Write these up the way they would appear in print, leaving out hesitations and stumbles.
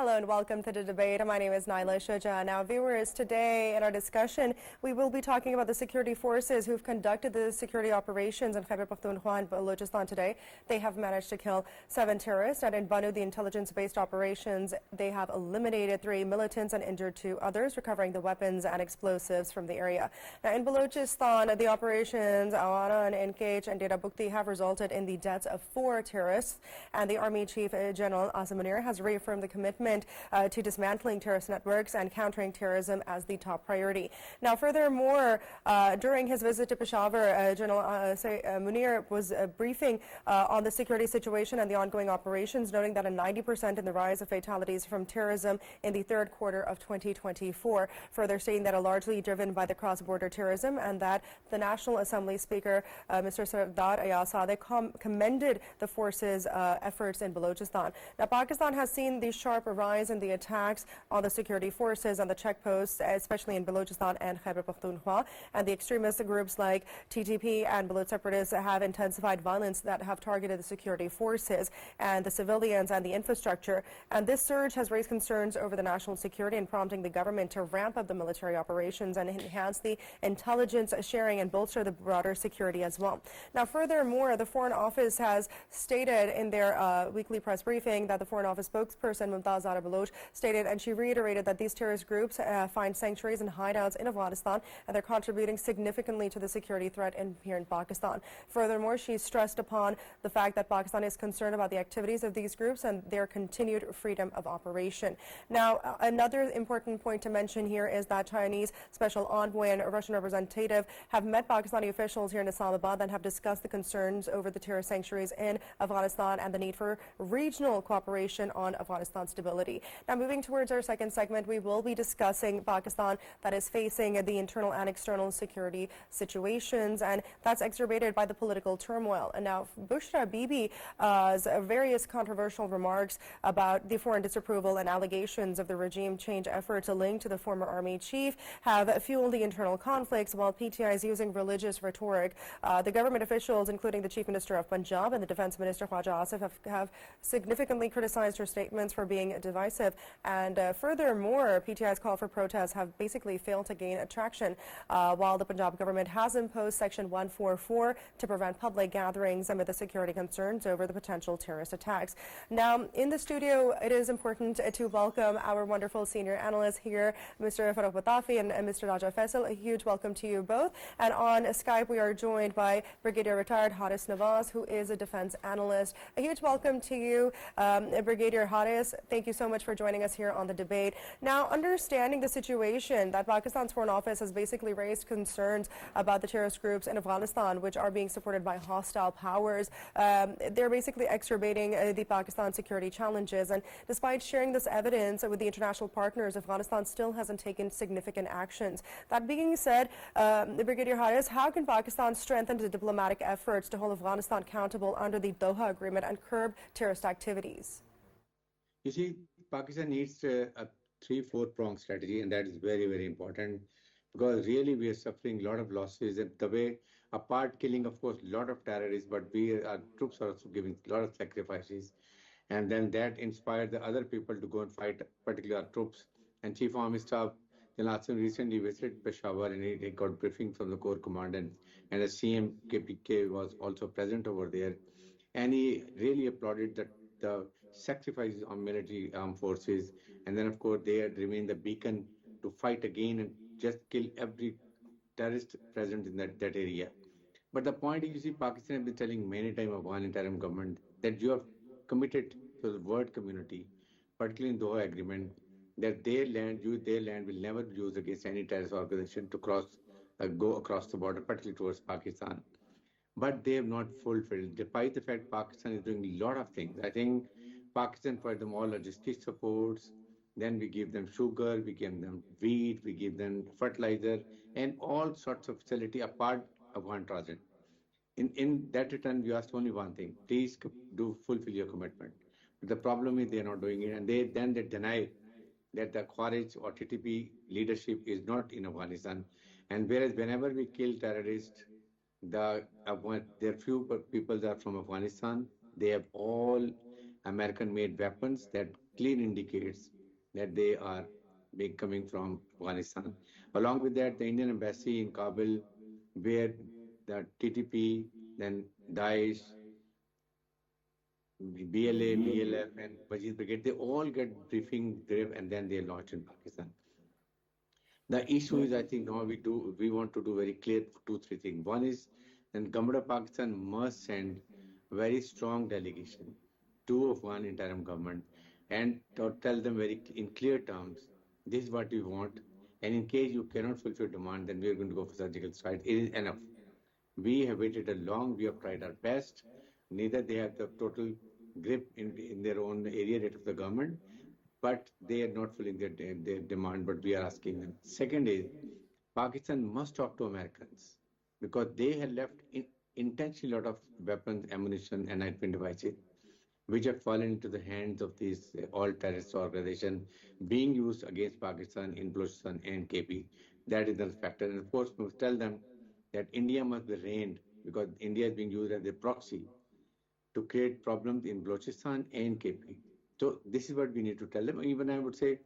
Hello and welcome to the debate. My name is Naila Shuja. Now, viewers, today in our discussion, we will be talking about the security forces who've conducted the security operations in Khyber Pakhtunkhwa and Balochistan today. They have managed to kill 7 terrorists, and in Banu, the intelligence-based operations, they have eliminated 3 militants and injured 2 others, recovering the weapons and explosives from the area. Now, in Balochistan, the operations Awana and Enkech and Dera Bukti have resulted in the deaths of 4 terrorists, and the Army Chief General Asim Munir has reaffirmed the commitment to dismantling terrorist networks and countering terrorism as the top priority. Now, furthermore, during his visit to Peshawar, General Munir was briefing on the security situation and the ongoing operations, noting that a 90% in the rise of fatalities from terrorism in the third quarter of 2024, further stating that are largely driven by the cross-border terrorism, and that the National Assembly Speaker, Mr. Sardar Ayaz Sadeh, commended the forces' efforts in Balochistan. Now, Pakistan has seen the sharp rise in the attacks on the security forces and the checkposts, especially in Balochistan and Khyber Pakhtunkhwa, and the extremist groups like TTP and Baloch separatists have intensified violence that have targeted the security forces and the civilians and the infrastructure. And this surge has raised concerns over the national security and prompting the government to ramp up the military operations and enhance the intelligence sharing and bolster the broader security as well. Now, furthermore, the Foreign Office has stated in their weekly press briefing that the Foreign Office spokesperson Mumtaz Zahra Baloch stated, and she reiterated, that these terrorist groups find sanctuaries and hideouts in Afghanistan, and they're contributing significantly to the security threat here in Pakistan. Furthermore, she stressed upon the fact that Pakistan is concerned about the activities of these groups and their continued freedom of operation. Now, another important point to mention here is that Chinese special envoy and Russian representative have met Pakistani officials here in Islamabad and have discussed the concerns over the terrorist sanctuaries in Afghanistan and the need for regional cooperation on Afghanistan's stability. Now, moving towards our second segment, we will be discussing Pakistan that is facing the internal and external security situations, and that's exacerbated by the political turmoil. And now, Bushra Bibi's various controversial remarks about the foreign disapproval and allegations of the regime change efforts linked to the former army chief have fueled the internal conflicts, while PTI is using religious rhetoric. The government officials, including the Chief Minister of Punjab and the Defense Minister Khwaja Asif, have significantly criticized her statements for being divisive. And furthermore, PTI's call for protests have basically failed to gain traction, while the Punjab government has imposed Section 144 to prevent public gatherings amid the security concerns over the potential terrorist attacks. Now, in the studio, it is important to welcome our wonderful senior analysts here, Mr. Farooq Batafi and Mr. Raja Faisal. A huge welcome to you both. And on Skype, we are joined by Brigadier Retired Haris Nawaz, who is a defense analyst. A huge welcome to you, Brigadier Haris. Thank you so much for joining us here on the debate. Now, understanding the situation that Pakistan's Foreign Office has basically raised concerns about the terrorist groups in Afghanistan, which are being supported by hostile powers. They're basically exacerbating the Pakistan security challenges. And despite sharing this evidence with the international partners, Afghanistan still hasn't taken significant actions. That being said, Brigadier Haris, how can Pakistan strengthen the diplomatic efforts to hold Afghanistan accountable under the Doha Agreement and curb terrorist activities? You see, Pakistan needs a 3-4-pronged strategy, and that is very, very important, because really we are suffering a lot of losses. And the way, apart killing, of course, a lot of terrorists, but our troops are also giving a lot of sacrifices. And then that inspired the other people to go and fight, particularly our troops. And Chief Army Staff General Asim recently visited Peshawar, and he got briefing from the Corps Commandant, and the CM KPK was also present over there. And he really applauded the sacrifices on military armed forces. And then, of course, they had remained the beacon to fight again and just kill every terrorist present in that area. But the point is, you see, Pakistan has been telling many times of one interim government that you have committed to the world community, particularly in the Doha Agreement, that their land will never be used against any terrorist organization to go across the border, particularly towards Pakistan. But they have not fulfilled, despite the fact Pakistan is doing a lot of things. I think Pakistan provides them all logistic supports. Then we give them sugar, we give them wheat, we give them fertilizer, and all sorts of facility apart of one transit. In that return, we asked only one thing: please do fulfill your commitment. But the problem is they are not doing it, and they deny that the Khawarij or TTP leadership is not in Afghanistan. And whereas whenever we kill terrorists, there are few people that are from Afghanistan. They have all American-made weapons that clear indicates that they are coming from Afghanistan. Along with that, the Indian embassy in Kabul, where the TTP, then Daesh, BLA, BLF, and Wajid Brigade, they all get briefing there and then they are launched in Pakistan. The issue is, I think now we want to do very clear two, three things. One is, then government of Pakistan must send very strong delegation to Afghan interim government and tell them very in clear terms, this is what we want. And in case you cannot fulfill demand, then we are going to go for surgical strike. It is enough. We have waited a long, we have tried our best. Neither they have the total grip in their own area rate of the government, but they are not fulfilling their demand, but we are asking them. Second is, Pakistan must talk to Americans because they have left intentionally a lot of weapons, ammunition, and enhancement devices, which have fallen into the hands of these all terrorist organizations being used against Pakistan in Balochistan and KP. That is the factor. And of course, we must tell them that India must be reined because India is being used as a proxy to create problems in Balochistan and KP. So this is what we need to tell them. Even I would say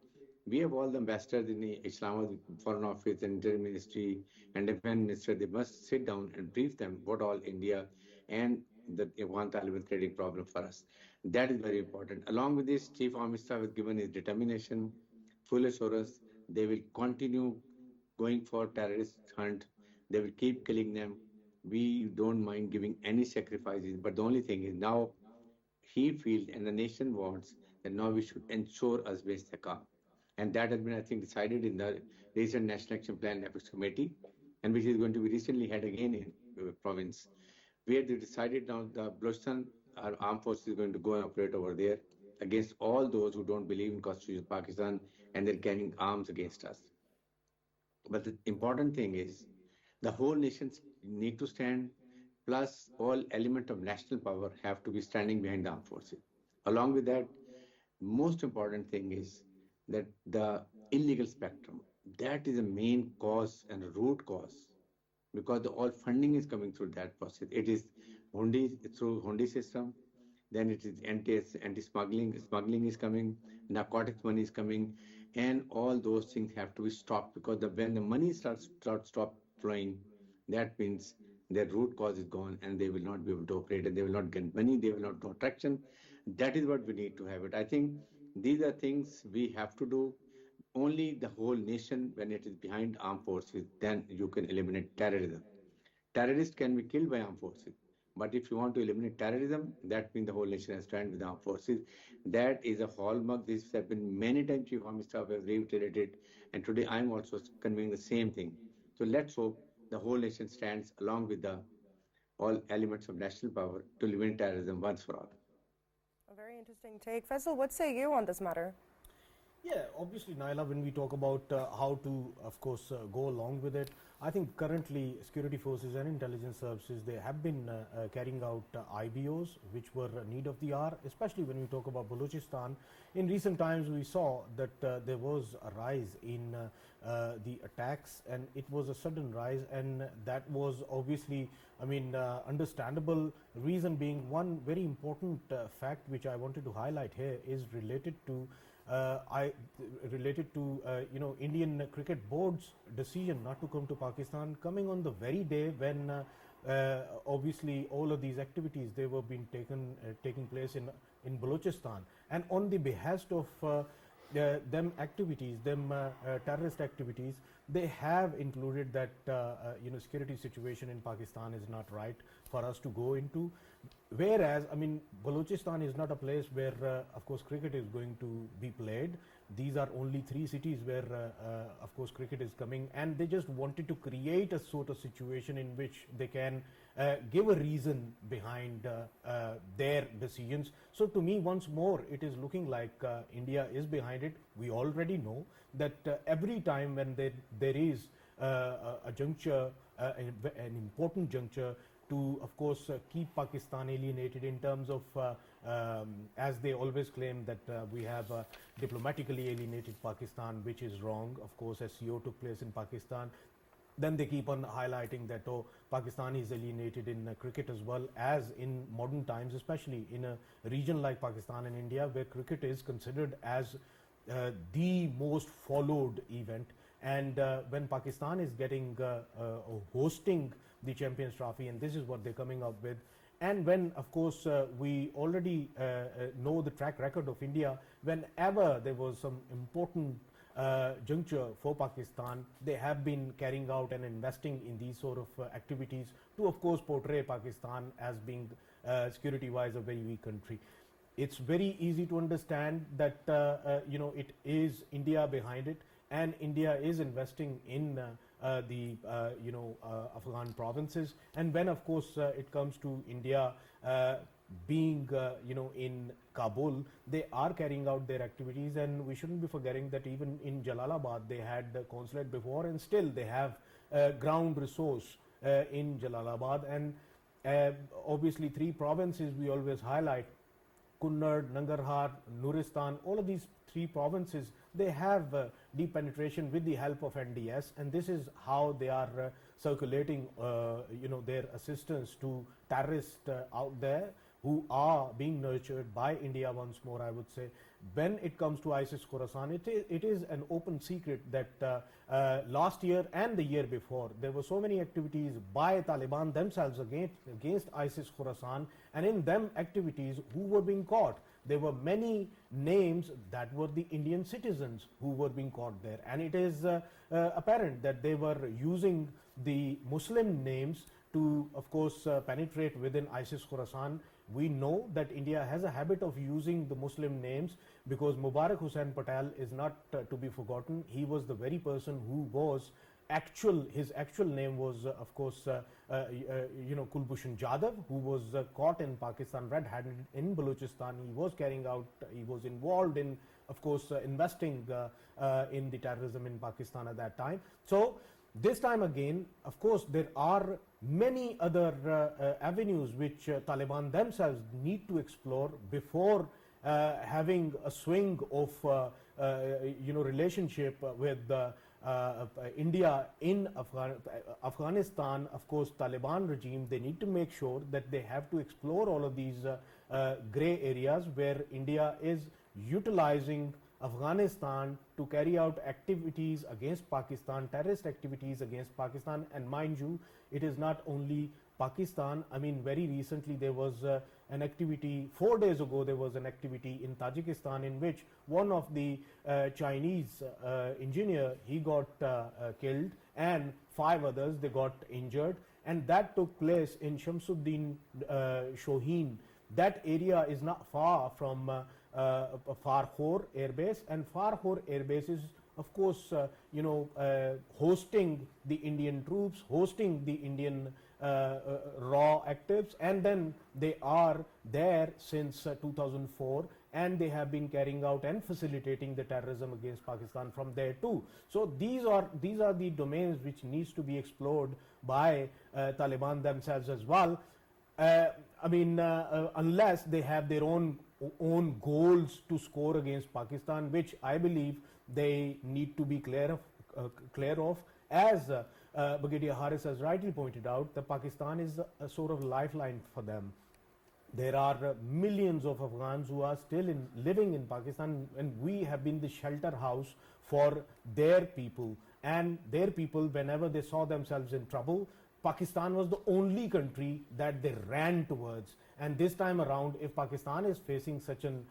we have all the ambassadors in the Islamabad Foreign Office and Interior Ministry and Defense Minister. They must sit down and brief them what all India and the Afghan Taliban creating problem for us. That is very important. Along with this, Chief Army Staff has given his determination, full assurance. They will continue going for terrorist hunt. They will keep killing them. We don't mind giving any sacrifices, but the only thing is now he feels and the nation wants that now we should ensure us base the car. And that has been, I think, decided in the recent National Action Plan Apex Committee, and which is going to be recently held again in province, where they decided now the Balochistan, our armed forces is going to go and operate over there against all those who don't believe in Constitution of Pakistan and they're carrying arms against us. But the important thing is the whole nations need to stand, plus all element of national power have to be standing behind the armed forces. Along with that, most important thing is that the illegal spectrum, that is a main cause and root cause because all funding is coming through that process. It is Hundi through Hundi system, then it is smuggling is coming, narcotics money is coming, and all those things have to be stopped because when the money stop flowing, that means their root cause is gone and they will not be able to operate and they will not get money, they will not do traction. That is what we need to have it. I think these are things we have to do. Only the whole nation, when it is behind armed forces, then you can eliminate terrorism. Terrorists can be killed by armed forces. But if you want to eliminate terrorism, that means the whole nation has to stand with the armed forces. That is a hallmark. This has been many times Chief Army Staff have reiterated, and today I'm also conveying the same thing. So let's hope the whole nation stands along with the all elements of national power to eliminate terrorism once for all. A very interesting take. Faisal, what say you on this matter? Yeah, obviously, Naila, when we talk about how to, of course, go along with it, I think currently security forces and intelligence services, they have been carrying out IBOs, which were need of the hour, especially when we talk about Balochistan. In recent times, we saw that there was a rise in the attacks, and it was a sudden rise, and that was obviously, I mean, understandable. Reason being, one very important fact which I wanted to highlight here is related to Indian Cricket Board's decision not to come to Pakistan, coming on the very day when obviously all of these activities they were being taking place in Balochistan, and on the behest of terrorist activities, they have included that security situation in Pakistan is not right for us to go into. Whereas, I mean, Balochistan is not a place where, of course, cricket is going to be played. These are only 3 cities where, of course, cricket is coming, and they just wanted to create a sort of situation in which they can give a reason behind their decisions. So, to me, once more, it is looking like India is behind it. We already know that every time when there is a juncture, an important juncture, to, of course, keep Pakistan alienated in terms of, as they always claim that we have diplomatically alienated Pakistan, which is wrong. Of course, SCO took place in Pakistan. Then they keep on highlighting that, oh, Pakistan is alienated in cricket as well, as in modern times, especially in a region like Pakistan and India, where cricket is considered as the most followed event. And when Pakistan is getting hosting the Champions Trophy, and this is what they're coming up with, and when, of course, we already know the track record of India, whenever there was some important juncture for Pakistan, they have been carrying out and investing in these sort of activities to, of course, portray Pakistan as being security-wise a very weak country. It's very easy to understand that it is India behind it, and India is investing in the Afghan provinces. And when, of course, it comes to India being in Kabul, they are carrying out their activities, and we shouldn't be forgetting that even in Jalalabad they had a consulate before, and still they have ground resource in Jalalabad. And obviously 3 provinces we always highlight: Kunnad, Nangarhar, Nuristan. All of these 3 provinces, they have deep penetration with the help of NDS, and this is how they are circulating their assistance to terrorists out there, who are being nurtured by India once more, I would say. When it comes to ISIS Khorasan, it is an open secret that last year and the year before, there were so many activities by Taliban themselves against ISIS Khorasan, and in them activities, who were being caught? There were many names that were the Indian citizens who were being caught there, and it is apparent that they were using the Muslim names to, of course, penetrate within ISIS Khorasan. We know that India has a habit of using the Muslim names, because Mubarak Hussain Patel is not to be forgotten. He was the very person who was his actual name was, of course, Kulbhushan Jadhav, who was caught in Pakistan red-handed in Balochistan. He was involved in, of course, investing in the terrorism in Pakistan at that time. So this time again, of course, there are many other avenues which Taliban themselves need to explore before having a swing of relationship with India in Afghanistan. Of course, Taliban regime, they need to make sure that they have to explore all of these gray areas where India is utilizing Afghanistan to carry out activities against Pakistan, terrorist activities against Pakistan. And mind you, it is not only Pakistan. I mean, very recently there was an activity, 4 days ago there was an activity in Tajikistan in which one of the Chinese engineer, he got killed, and 5 others, they got injured, and that took place in Shamsuddin Shohin. That area is not far from Farkhor Air Base, and Farkhor Air Base is, of course, hosting the Indian troops, hosting the Indian raw actives, and then they are there since 2004, and they have been carrying out and facilitating the terrorism against Pakistan from there too. So these are the domains which needs to be explored by Taliban themselves as well. Unless they have their own goals to score against Pakistan, which I believe they need to be clear of. As Brigadier Harris has rightly pointed out, that Pakistan is a sort of lifeline for them. There are millions of Afghans who are still living in Pakistan, and we have been the shelter house for their people. And their people, whenever they saw themselves in trouble, Pakistan was the only country that they ran towards. And this time around, if Pakistan is facing such an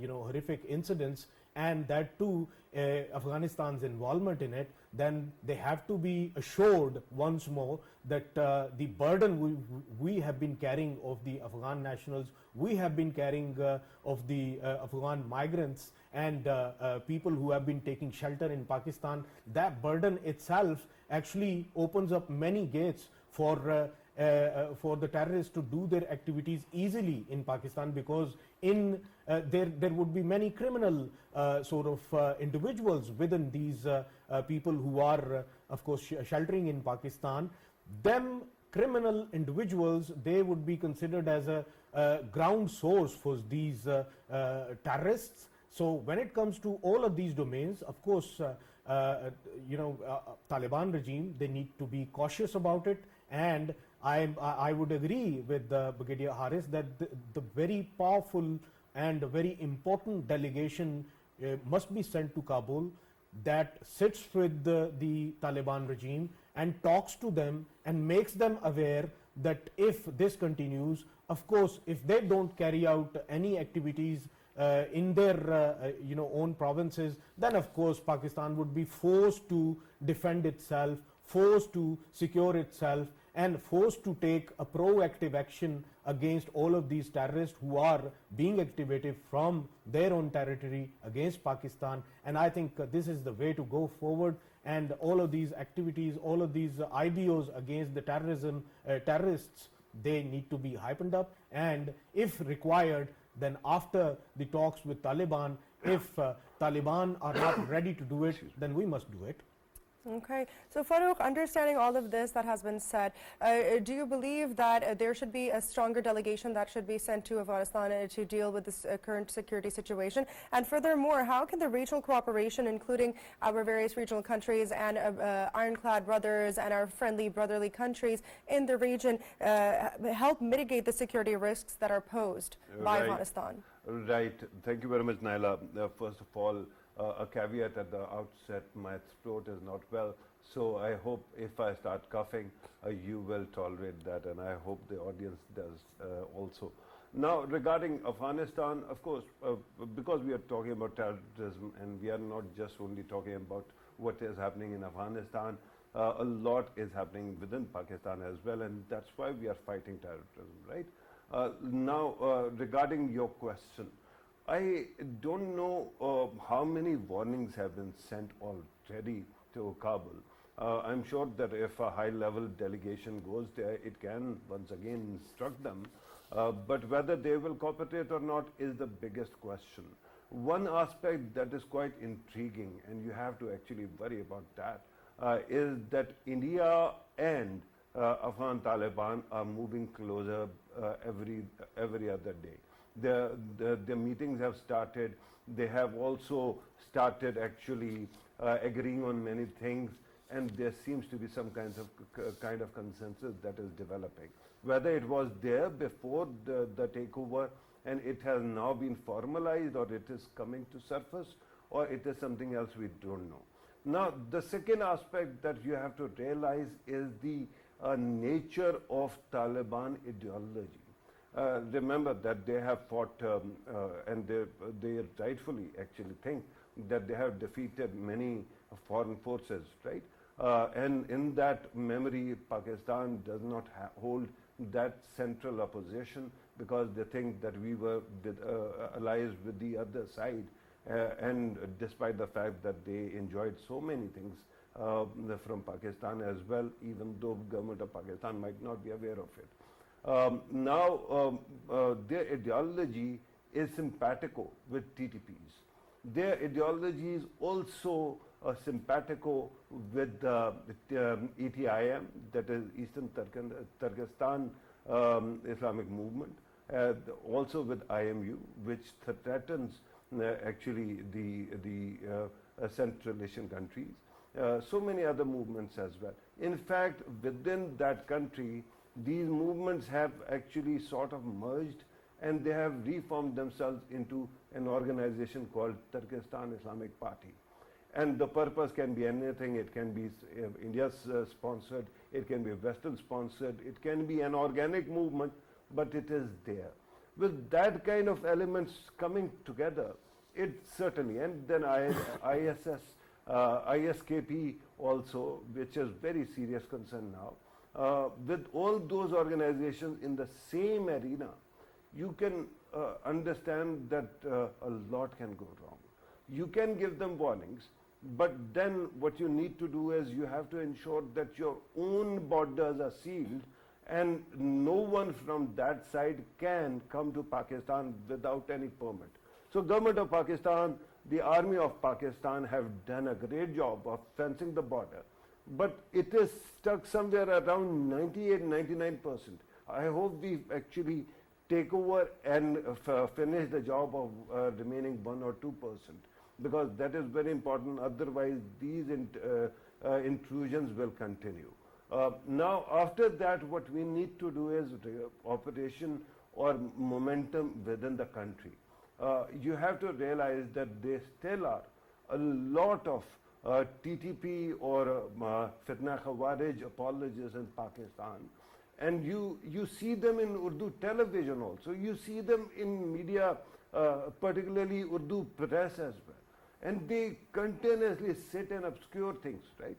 horrific incidents, and that too Afghanistan's involvement in it, then they have to be assured once more that the burden we have been carrying of the Afghan nationals, we have been carrying of the Afghan migrants and people who have been taking shelter in Pakistan, that burden itself actually opens up many gates for the terrorists to do their activities easily in Pakistan, because there would be many criminal individuals within these people who are of course sheltering in Pakistan. Them criminal individuals, they would be considered as a ground source for these terrorists. So when it comes to all of these domains, of course, Taliban regime, they need to be cautious about it. And I would agree with Brigadier Haris that the very powerful and very important delegation must be sent to Kabul that sits with the Taliban regime and talks to them and makes them aware that if this continues, of course, if they don't carry out any activities in their own provinces, then of course Pakistan would be forced to defend itself, forced to secure itself, and forced to take a proactive action against all of these terrorists who are being activated from their own territory against Pakistan. And I think this is the way to go forward. And all of these activities, all of these IBOs against the terrorists, they need to be hypened up. And if required, then after the talks with Taliban, if Taliban are not ready to do it, then we must do it. Okay. So Farooq, understanding all of this that has been said, do you believe that there should be a stronger delegation that should be sent to Afghanistan to deal with this current security situation? And furthermore, how can the regional cooperation, including our various regional countries and ironclad brothers and our friendly brotherly countries in the region, help mitigate the security risks that are posed by Afghanistan? Right. Thank you very much, Naila. First of all, a caveat at the outset, my throat is not well, so I hope if I start coughing, you will tolerate that, and I hope the audience does also. Now, regarding Afghanistan, of course, because we are talking about terrorism, and we are not just only talking about what is happening in Afghanistan, a lot is happening within Pakistan as well, and that's why we are fighting terrorism, right? Now, regarding your question, I don't know how many warnings have been sent already to Kabul. I'm sure that if a high-level delegation goes there, it can once again instruct them. But whether they will cooperate or not is the biggest question. One aspect that is quite intriguing, and you have to actually worry about that, is that India and Afghan Taliban are moving closer every other day. The meetings have started. They have also started actually agreeing on many things, and there seems to be some kind of consensus that is developing. Whether it was there before the takeover and it has now been formalized, or it is coming to surface, or it is something else, we don't know. Now, the second aspect that you have to realize is the nature of Taliban ideology. Remember that they have fought and they rightfully actually think that they have defeated many foreign forces, right? And in that memory, Pakistan does not hold that central opposition, because they think that we were allies with the other side, and despite the fact that they enjoyed so many things from Pakistan as well, even though government of Pakistan might not be aware of it. Now, their ideology is simpatico with TTPs. Their ideology is also simpatico with ETIM, that is Eastern Turkestan Islamic Movement, also with IMU, which threatens actually the Central Asian countries. So many other movements as well. In fact, within that country, these movements have actually sort of merged, and they have reformed themselves into an organization called Turkestan Islamic Party. And the purpose can be anything. It can be India's sponsored, it can be Western sponsored, it can be an organic movement, but it is there. With that kind of elements coming together, it certainly, and then ISKP also, which is very serious concern now. With all those organizations in the same arena, you can understand that a lot can go wrong. You can give them warnings, but then what you need to do is you have to ensure that your own borders are sealed, and no one from that side can come to Pakistan without any permit. So government of Pakistan, the army of Pakistan have done a great job of fencing the border, but it is stuck somewhere around 98-99%. I hope we actually take over and finish the job of remaining 1 or 2%. because that is very important. Otherwise, these intrusions will continue. Now, after that, what we need to do is operation or momentum within the country. You have to realize that there still are a lot of TTP or Fitna Khawarij apologists in Pakistan. And you see them in Urdu television also. You see them in media, particularly Urdu press as well. And they continuously sit and obscure things, right?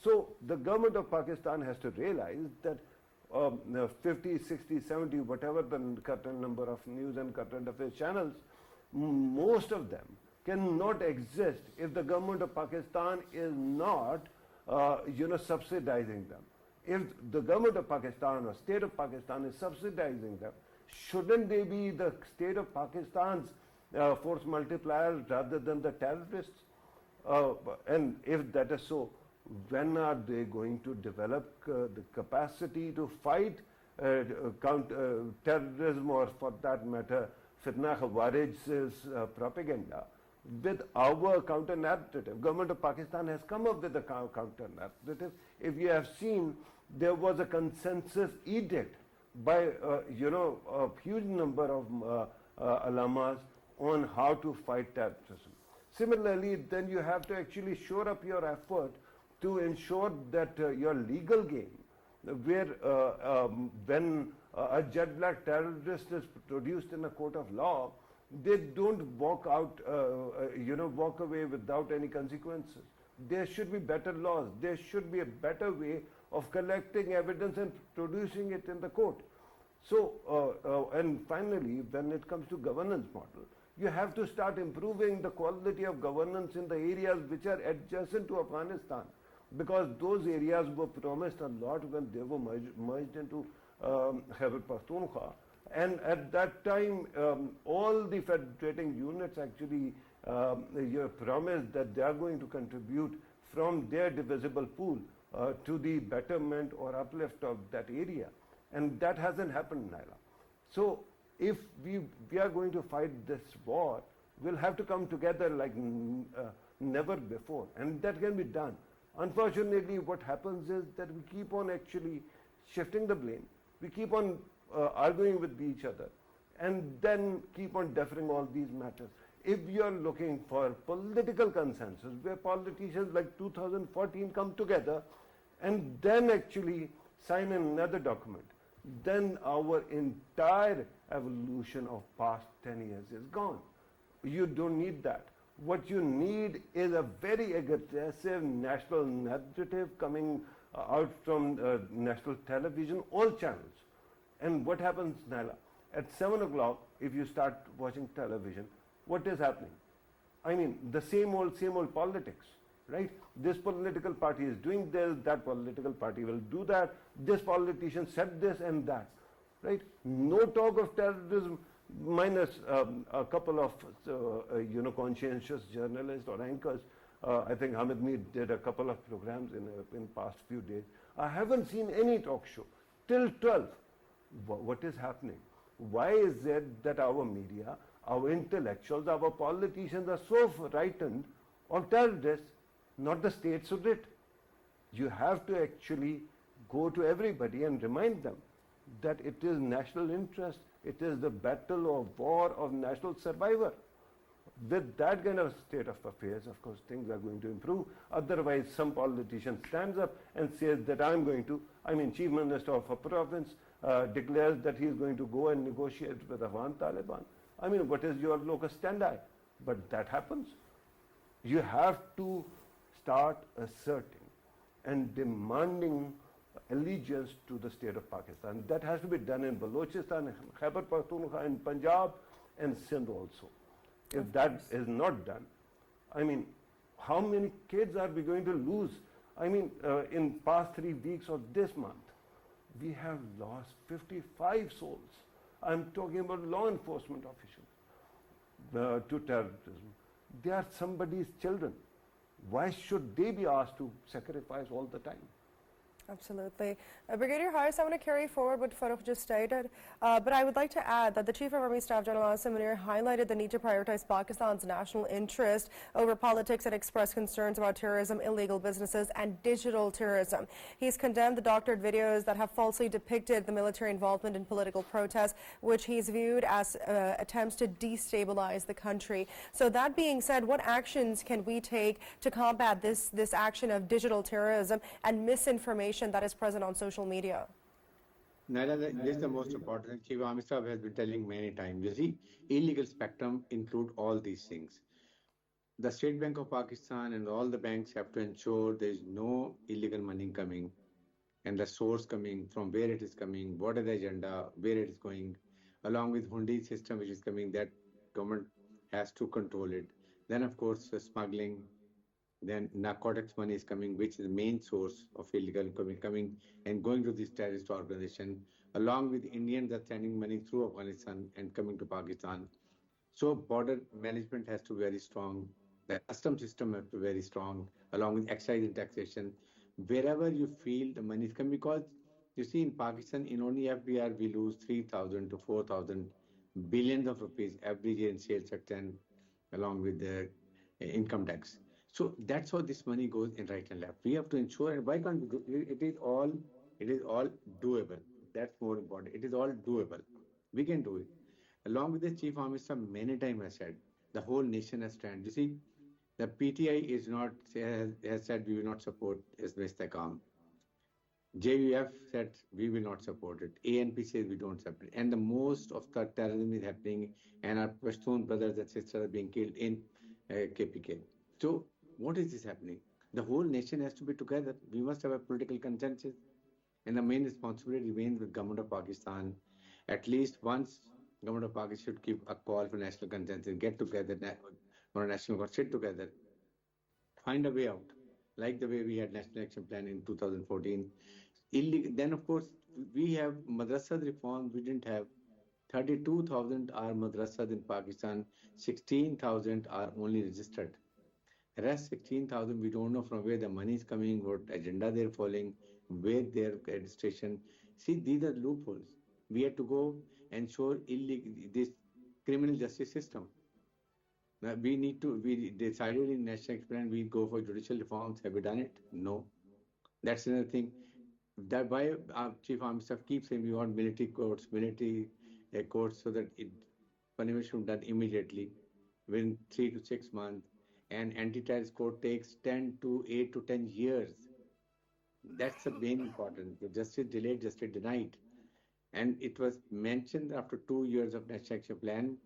So the government of Pakistan has to realize that 50, 60, 70, whatever the current number of news and current affairs channels, most of them cannot exist if the government of Pakistan is not, subsidizing them. If the government of Pakistan or state of Pakistan is subsidizing them, shouldn't they be the state of Pakistan's force multipliers rather than the terrorists? And if that is so, when are they going to develop the capacity to fight terrorism, or for that matter, Fitna Khawarij's propaganda with our counter narrative? Government of Pakistan has come up with a counter narrative. If you have seen, there was a consensus edict by a huge number of ulamas on how to fight terrorism. Similarly, then you have to actually shore up your effort to ensure that your legal game, where when a jet black terrorist is produced in a court of law, they don't walk out, walk away without any consequences. There should be better laws. There should be a better way of collecting evidence and producing it in the court. So, and finally, when it comes to governance model, you have to start improving the quality of governance in the areas which are adjacent to Afghanistan, because those areas were promised a lot when they were merged into Khyber Pakhtunkhwa. And at that time, all the federating units actually promised that they are going to contribute from their divisible pool to the betterment or uplift of that area. And that hasn't happened, Naila. So if we are going to fight this war, we'll have to come together like never before. And that can be done. Unfortunately, what happens is that we keep on actually shifting the blame. We keep on arguing with each other, and then keep on deferring all these matters. If you are looking for political consensus, where politicians like 2014 come together and then actually sign another document, then our entire evolution of past 10 years is gone. You don't need that. What you need is a very aggressive national narrative coming out from national television, all channels. And what happens, Naila? At 7 o'clock, if you start watching television, what is happening? I mean, the same old politics, right? This political party is doing this, that political party will do that, this politician said this and that, right? No talk of terrorism, minus a couple of, conscientious journalists or anchors. I think Hamid Mir did a couple of programs in past few days. I haven't seen any talk show till 12. What is happening? Why is it that our media, our intellectuals, our politicians are so frightened of terrorists, not the state subject? You have to actually go to everybody and remind them that it is national interest, it is the battle or war of national survivor. With that kind of state of affairs, of course, things are going to improve. Otherwise, some politician stands up and says that Chief Minister of a province declares that he is going to go and negotiate with Afghan Taliban. I mean, what is your locus standi? But that happens. You have to start asserting and demanding allegiance to the state of Pakistan. That has to be done in Balochistan, Khyber Pakhtunkhwa, in Punjab, and Sindh also. If that is not done, I mean, how many kids are we going to lose? I mean, in past 3 weeks of this month, we have lost 55 souls. I'm talking about law enforcement officials to terrorism. They are somebody's children. Why should they be asked to sacrifice all the time? Absolutely. Brigadier Harris, I want to carry forward what Farooq just stated, but I would like to add that the Chief of Army Staff General Asim Munir highlighted the need to prioritize Pakistan's national interest over politics and expressed concerns about terrorism, illegal businesses, and digital terrorism. He's condemned the doctored videos that have falsely depicted the military involvement in political protests, which he's viewed as attempts to destabilize the country. So that being said, what actions can we take to combat this action of digital terrorism and misinformation that is present on social media? Naila, this is the most important thing. Chief Army Staff has been telling many times. You see, illegal spectrum include all these things. The State Bank of Pakistan and all the banks have to ensure there is no illegal money coming and the source coming, from where it is coming, what is the agenda, where it is going, along with Hundi system which is coming, that government has to control it. Then, of course, smuggling. Then narcotics money is coming, which is the main source of illegal coming and going to this terrorist organization, along with Indians that are sending money through Afghanistan and coming to Pakistan. So border management has to be very strong. The custom system has to be very strong, along with excise and taxation. Wherever you feel the money is coming, because you see in Pakistan, in only FBR, we lose 3,000 to 4,000 billions of rupees every year in sales tax and along with the income tax. So that's how this money goes in right and left. We have to ensure, and why can't we do it? It is all doable. That's more important. It is all doable. We can do it. Along with the Chief Army Staff, many times has said, the whole nation has stand. You see, the PTI is not has said we will not support Ismail. JUF said we will not support it. ANP says we don't support it. And the most of the terrorism is happening, and our Pashtun brothers and sisters are being killed in KPK. So what is this happening? The whole nation has to be together. We must have a political consensus. And the main responsibility remains with government of Pakistan. At least once, government of Pakistan should give a call for national consensus, get together on a national court, sit together, find a way out, like the way we had National Action Plan in 2014. Then, of course, we have madrasa reform. We didn't have 32,000 are madrasas in Pakistan, 16,000 are only registered. The rest 16,000, we don't know from where the money is coming, what agenda they're following, where their registration. See, these are loopholes. We had to go and show this criminal justice system. Now, we decided in National Action Plan, we go for judicial reforms. Have we done it? No. That's another thing. That why our Chief Army Staff keeps saying we want military courts, so that punishment should be done immediately, within 3 to 6 months. And anti-terrorist court takes 8 to 10 years. That's the main important. The justice delayed, justice denied. And it was mentioned after 2 years of National Action Plan,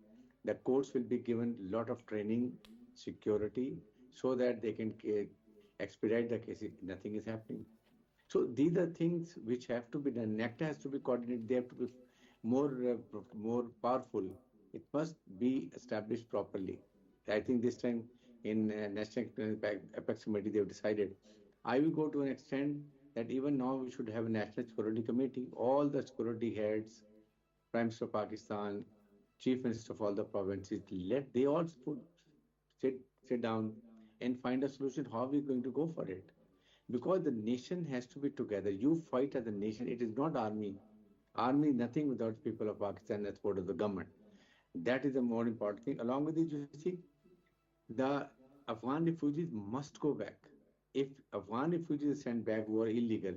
the courts will be given a lot of training, security, so that they can expedite the case if nothing is happening. So these are things which have to be done. NACTA has to be coordinated. They have to be more powerful. It must be established properly. I think this time in National Apex Committee, they have decided. I will go to an extent that even now we should have a National Security Committee. All the security heads, Prime Minister of Pakistan, Chief Minister of all the provinces, let they all sit down and find a solution. How are we going to go for it? Because the nation has to be together. You fight as a nation. It is not army. Army is nothing without people of Pakistan as part of the government. That is the more important thing. Along with it, you see, the Afghan refugees must go back. If Afghan refugees are sent back who are illegal,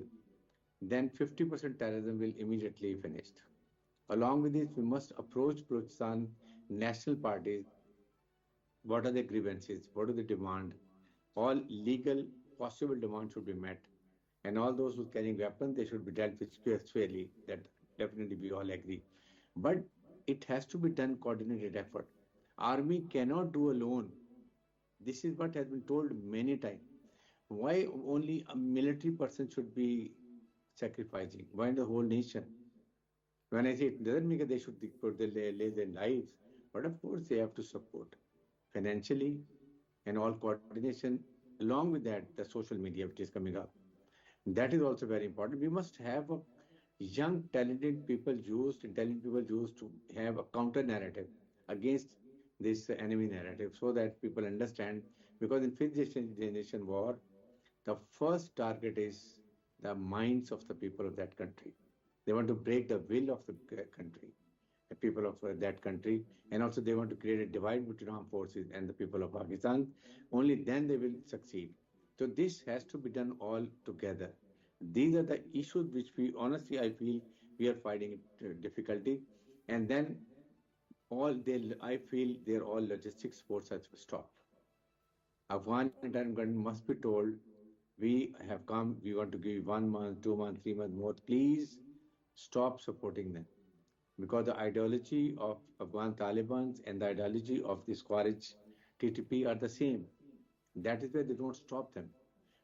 then 50% terrorism will immediately be finished. Along with this, we must approach Pakistan national parties. What are their grievances? What are the demand? All legal possible demands should be met. And all those who are carrying weapons, they should be dealt with fairly. That definitely we all agree. But it has to be done coordinated effort. Army cannot do alone. This is what has been told many times. Why only a military person should be sacrificing? Why the whole nation? When I say it doesn't mean that they should lay their lives, but of course they have to support financially and all coordination. Along with that, the social media which is coming up. That is also very important. We must have a young, talented people used to have a counter narrative against this enemy narrative, so that people understand. Because in fifth generation war, the first target is the minds of the people of that country. They want to break the will of the country, the people of that country, and also they want to create a divide between armed forces and the people of Pakistan. Only then they will succeed. So this has to be done all together. These are the issues which we honestly I feel we are finding difficulty, and then I feel they're all logistics sports has to stop. Afghan interim government must be told, we have come, we want to give you 1 month, 2 months, 3 months more. Please stop supporting them. Because the ideology of Afghan Taliban and the ideology of the Swaraj TTP are the same. That is why they don't stop them.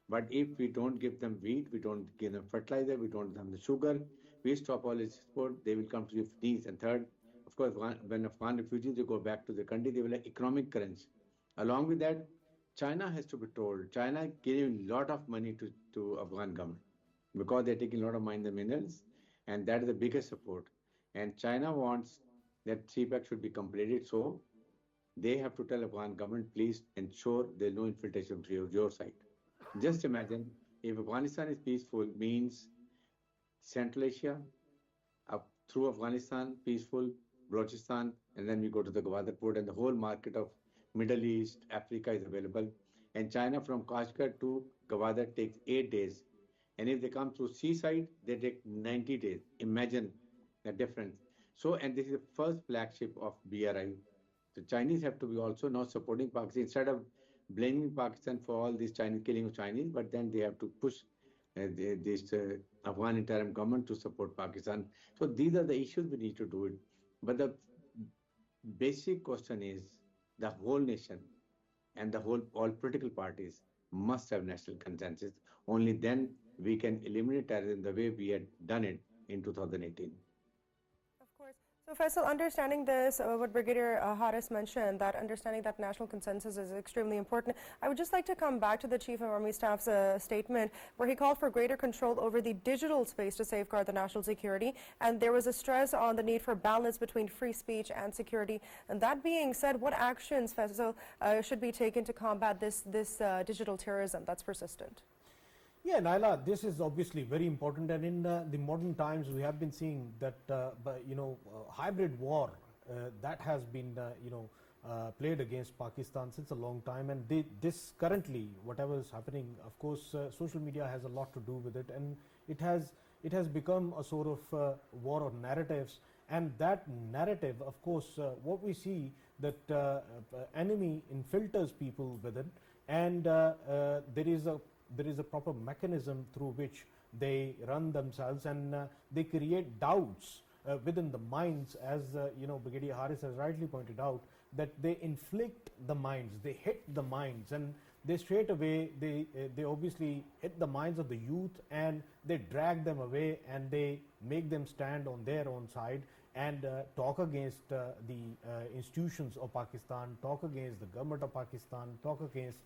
But if we don't give them wheat, we don't give them fertilizer, we don't give them the sugar, we stop all this support, they will come to your knees. And third, of course, when Afghan refugees they go back to their country, they will have economic crunch. Along with that, China has to be told. China giving a lot of money to Afghan government because they're taking a lot of mines and minerals, and that is the biggest support. And China wants that CPEC should be completed, so they have to tell Afghan government, please ensure there's no infiltration from your side. Just imagine if Afghanistan is peaceful, means Central Asia, up through Afghanistan, peaceful, Balochistan, and then we go to the Gwadar port, and the whole market of Middle East, Africa is available. And China from Kashgar to Gwadar takes 8 days. And if they come through seaside, they take 90 days. Imagine the difference. So, and this is the first flagship of BRI. The Chinese have to be also now supporting Pakistan instead of blaming Pakistan for all this Chinese killing of Chinese, but then they have to push this Afghan interim government to support Pakistan. So these are the issues we need to do it. But the basic question is the whole nation and all political parties must have national consensus. Only then we can eliminate terrorism the way we had done it in 2018. Of course. So Faisal, understanding this, what Brigadier Haris mentioned, that understanding that national consensus is extremely important, I would just like to come back to the Chief of Army Staff's statement where he called for greater control over the digital space to safeguard the national security, and there was a stress on the need for balance between free speech and security. And that being said, what actions, Faisal, should be taken to combat this digital terrorism that's persistent? Yeah, Naila, this is obviously very important, and in the modern times we have been seeing that hybrid war that has been played against Pakistan since a long time, and this currently whatever is happening, of course, social media has a lot to do with it, and it has become a sort of war of narratives, and that narrative, of course, what we see that enemy infiltrates people within, and there is a proper mechanism through which they run themselves, and they create doubts within the minds, as Brigadier Haris has rightly pointed out, that they inflict the minds, they hit the minds, and they straight away they obviously hit the minds of the youth, and they drag them away, and they make them stand on their own side and talk against the institutions of Pakistan, talk against the government of Pakistan, talk against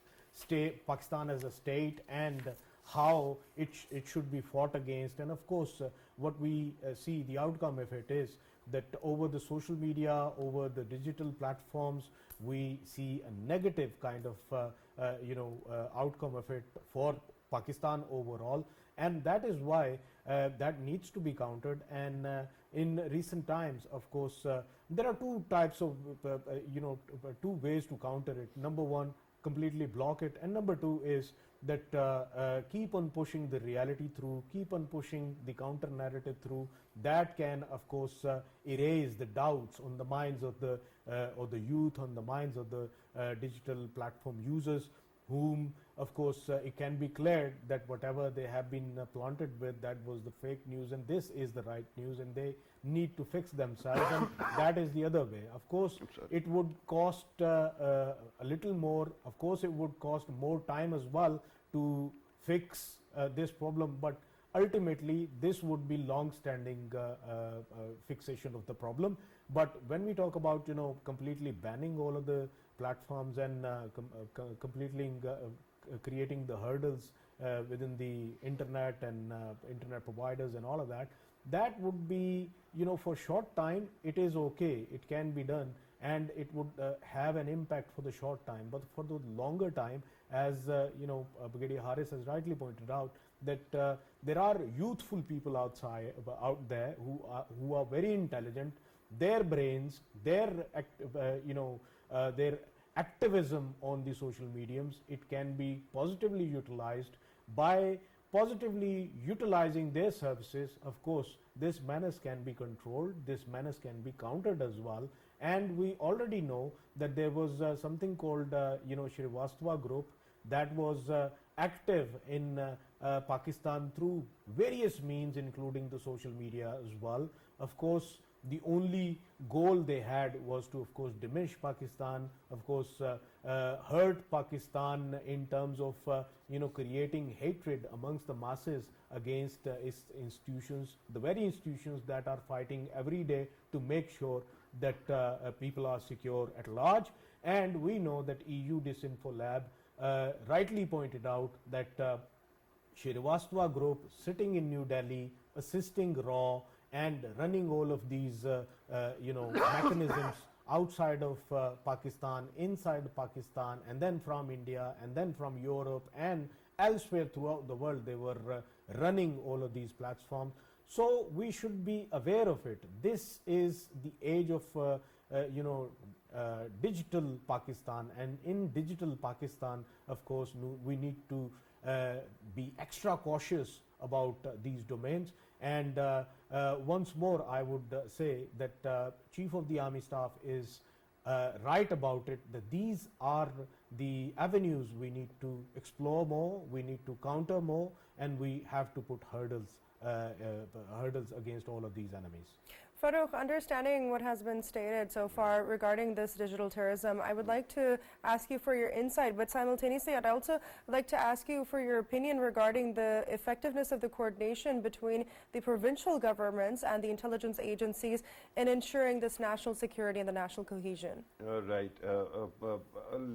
Pakistan as a state, and how it should be fought against. And of course, what we see the outcome of it is that over the social media, over the digital platforms, we see a negative kind of outcome of it for Pakistan overall, and that is why that needs to be countered. And in recent times, of course, there are two types of two ways to counter it. Number one, completely block it, and number two is that keep on pushing the reality through, keep on pushing the counter narrative through. That can, of course, erase the doubts on the minds of the youth, on the minds of the digital platform users, whom, of course, it can be cleared that whatever they have been planted with, that was the fake news, and this is the right news, and they need to fix themselves, and that is the other way. Of course, it would cost a little more. Of course, it would cost more time as well to fix this problem, but ultimately this would be long-standing fixation of the problem. But when we talk about completely banning all of the platforms and completely creating the hurdles within the internet and internet providers and all of that, that would be for short time it is okay, it can be done, and it would have an impact for the short time. But for the longer time, as Brigadier Harris has rightly pointed out, that there are youthful people out there who are very intelligent. Their brains, their their activism on the social mediums, it can be positively utilized. By positively utilizing their services, of course, this menace can be controlled, this menace can be countered as well. And we already know that there was something called Shrivastava group that was active in Pakistan through various means, including the social media as well. Of course, the only goal they had was to, of course, diminish Pakistan, of course, hurt Pakistan in terms of creating hatred amongst the masses against its institutions, the very institutions that are fighting every day to make sure that people are secure at large. And we know that EU Disinfo Lab rightly pointed out that Shrivastava group sitting in New Delhi, assisting RAW and running all of these mechanisms outside of Pakistan, inside Pakistan, and then from India, and then from Europe and elsewhere throughout the world, they were running all of these platforms. So we should be aware of it. This is the age of digital Pakistan, and in digital Pakistan, of course, we need to be extra cautious about these domains. And once more, I would say that Chief of the Army Staff is right about it, that these are the avenues we need to explore more, we need to counter more, and we have to put hurdles against all of these enemies. Farooq, understanding what has been stated so far regarding this digital terrorism, I would like to ask you for your insight, but simultaneously I'd also like to ask you for your opinion regarding the effectiveness of the coordination between the provincial governments and the intelligence agencies in ensuring this national security and the national cohesion. Right.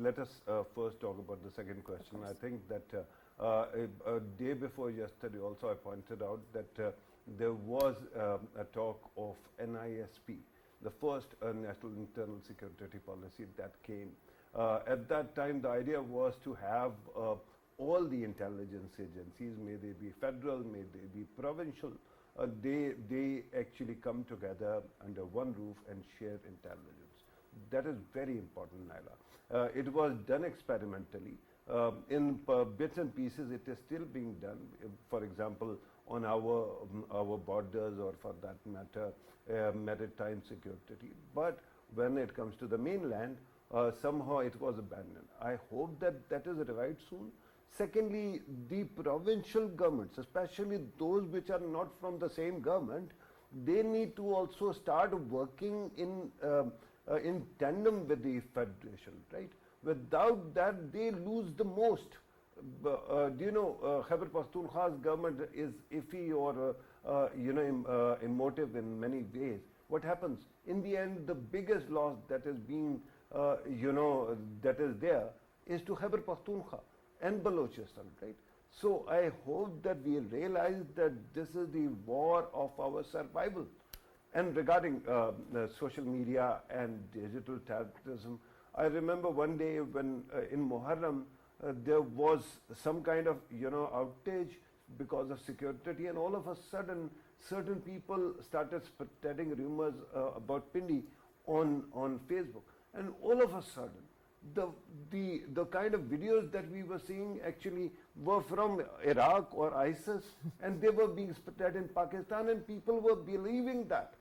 Let us first talk about the second question. I think that a day before yesterday also I pointed out that there was a talk of NISP, the first National Internal Security Policy that came. At that time, the idea was to have all the intelligence agencies, may they be federal, may they be provincial, they actually come together under one roof and share intelligence. That is very important, Naila. It was done experimentally. In bits and pieces, it is still being done. For example, on our borders, or for that matter, maritime security. But when it comes to the mainland, somehow it was abandoned. I hope that that is revived soon. Secondly, the provincial governments, especially those which are not from the same government, they need to also start working in tandem with the federation, right? Without that, they lose the most. Do you know, Khyber Pakhtunkhwa's government is iffy or emotive in many ways. What happens? In the end, the biggest loss that is being, that is there is to Khyber Pakhtunkhwa and Balochistan, right? So I hope that we realize that this is the war of our survival. And regarding social media and digital terrorism, I remember one day when in Muharram, there was some kind of outage because of security, and all of a sudden certain people started spreading rumors about Pindi on Facebook, and all of a sudden the kind of videos that we were seeing actually were from Iraq or ISIS, and they were being spread in Pakistan, and people were believing that.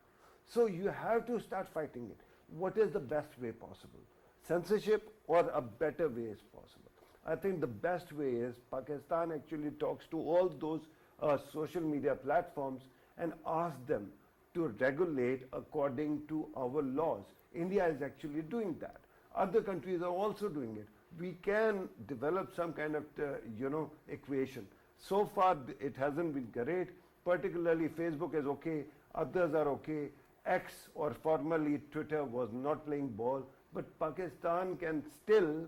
So you have to start fighting it. What is the best way possible? Censorship or a better way is possible? I think the best way is Pakistan actually talks to all those social media platforms and asks them to regulate according to our laws. India is actually doing that. Other countries are also doing it. We can develop some kind of equation. So far it hasn't been great. Particularly Facebook is okay, others are okay. X, or formerly Twitter, was not playing ball, but Pakistan can still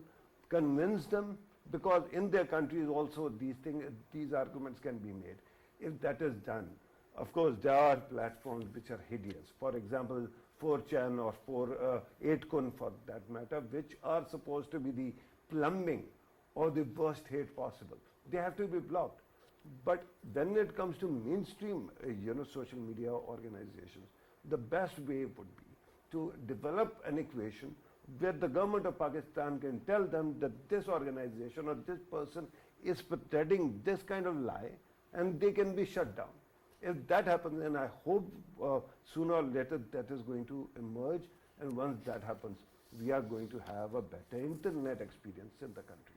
convince them, because in their countries also these arguments can be made. If that is done, of course there are platforms which are hideous. For example, 4chan or 8kun for that matter, which are supposed to be the plumbing or the worst hate possible. They have to be blocked. But when it comes to mainstream, social media organizations, the best way would be to develop an equation where the government of Pakistan can tell them that this organization or this person is spreading this kind of lie, and they can be shut down. If that happens, and I hope sooner or later that is going to emerge, and once that happens, we are going to have a better internet experience in the country.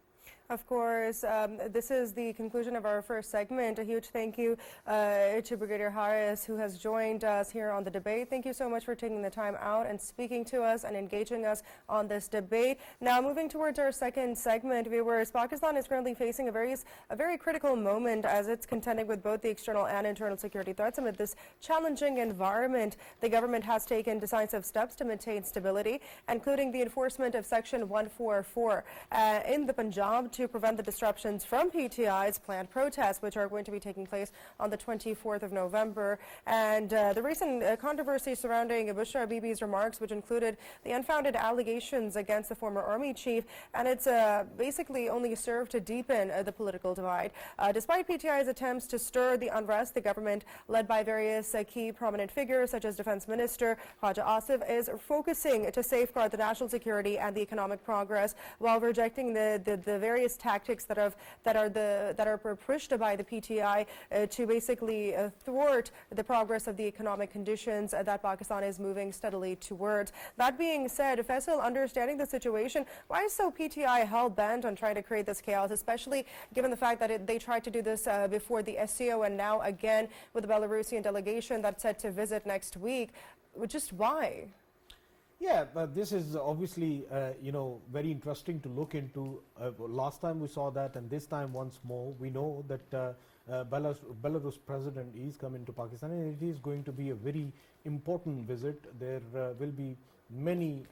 Of course, this is the conclusion of our first segment. A huge thank you to Brigadier Harris, who has joined us here on the debate. Thank you so much for taking the time out and speaking to us and engaging us on this debate. Now, moving towards our second segment, viewers, Pakistan is currently facing a very critical moment as it's contending with both the external and internal security threats. Amid this challenging environment, the government has taken decisive steps to maintain stability, including the enforcement of Section 144 in the Punjab to prevent the disruptions from PTI's planned protests, which are going to be taking place on the 24th of November. And the recent controversy surrounding Bushra Bibi's remarks, which included the unfounded allegations against the former army chief, and it's basically only served to deepen the political divide. Despite PTI's attempts to stir the unrest, the government, led by various key prominent figures such as Defense Minister Khwaja Asif, is focusing to safeguard the national security and the economic progress while rejecting the various tactics that are pushed by the PTI to basically thwart the progress of the economic conditions that Pakistan is moving steadily towards. That being said, Faisal, understanding the situation, why is so PTI hell-bent on trying to create this chaos, especially given the fact that they tried to do this before the SCO and now again with the Belarusian delegation that's set to visit next week? Just why? Yeah, but this is obviously, very interesting to look into. Last time we saw that, and this time once more, we know that Belarus president is coming to Pakistan, and it is going to be a very important visit. There will be many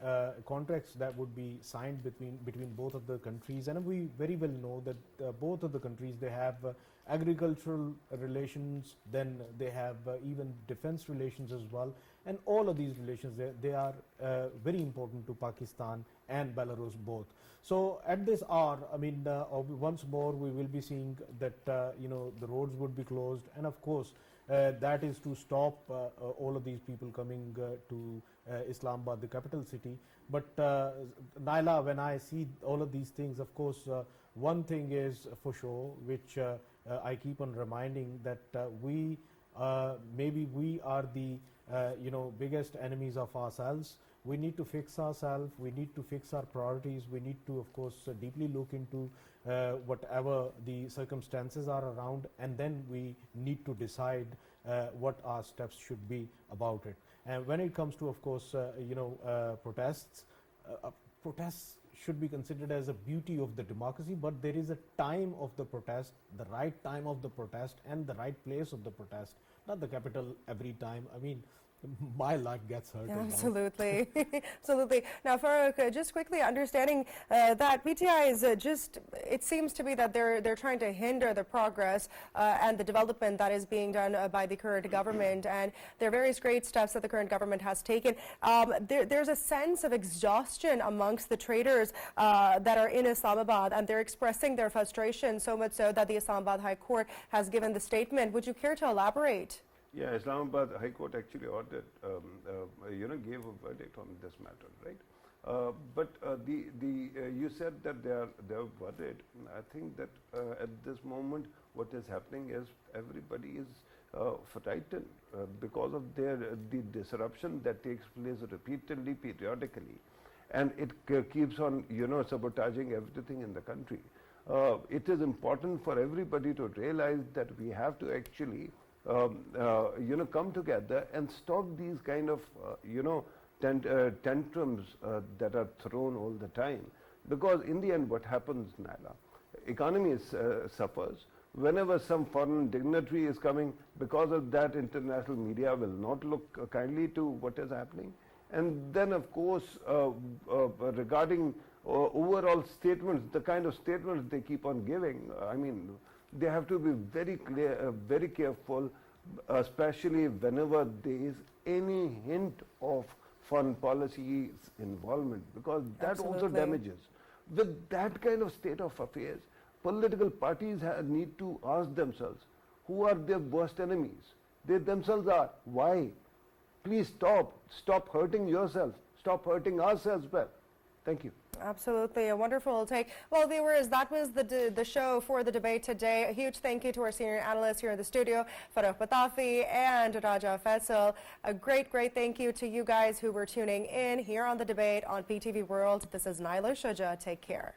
contracts that would be signed between both of the countries, and we very well know that both of the countries, they have agricultural relations, then they have even defense relations as well, and all of these relations, they are very important to Pakistan and Belarus both. So at this hour, I mean, once more we will be seeing that the roads would be closed, and of course that is to stop all of these people coming to Islamabad, the capital city. But Naila, when I see all of these things, of course, one thing is for sure, which I keep on reminding, that maybe we are the biggest enemies of ourselves. We need to fix ourselves, we need to fix our priorities, we need to, of course, deeply look into whatever the circumstances are around, and then we need to decide what our steps should be about it. And when it comes to, of course, protests, protests should be considered as a beauty of the democracy, but there is a time of the protest, the right time of the protest, and the right place of the protest, not the capital every time. I mean, my luck gets hurt. Yeah, absolutely. Absolutely. Now, Farooq, just quickly understanding that PTI is it seems to be that they're trying to hinder the progress and the development that is being done by the current government, and there are various great steps that the current government has taken. There's a sense of exhaustion amongst the traders that are in Islamabad, and they're expressing their frustration, so much so that the Islamabad High Court has given the statement. Would you care to elaborate? Yeah, Islamabad High Court actually ordered, gave a verdict on this matter, right? But you said that they are worried. I think that at this moment, what is happening is everybody is frightened because of the disruption that takes place repeatedly, periodically, and it keeps on, sabotaging everything in the country. It is important for everybody to realize that we have to actually come together and stop these kind of, tantrums that are thrown all the time. Because in the end, what happens, Naila, economy suffers. Whenever some foreign dignitary is coming, because of that, international media will not look kindly to what is happening. And then, of course, regarding overall statements, the kind of statements they keep on giving, I mean, they have to be very clear, very careful, especially whenever there is any hint of foreign policy involvement, because that also Absolutely. damages. With that kind of state of affairs, political parties need to ask themselves, who are their worst enemies? They themselves are. Why? Please stop. Stop hurting yourself. Stop hurting us as well. Thank you. Absolutely, a wonderful take. Well, viewers, that was the show for the debate today. A huge thank you to our senior analysts here in the studio, Farooq Batafi and Raja Faisal. A great thank you to you guys who were tuning in here on the debate on PTV World. This is Naila Shuja. Take care.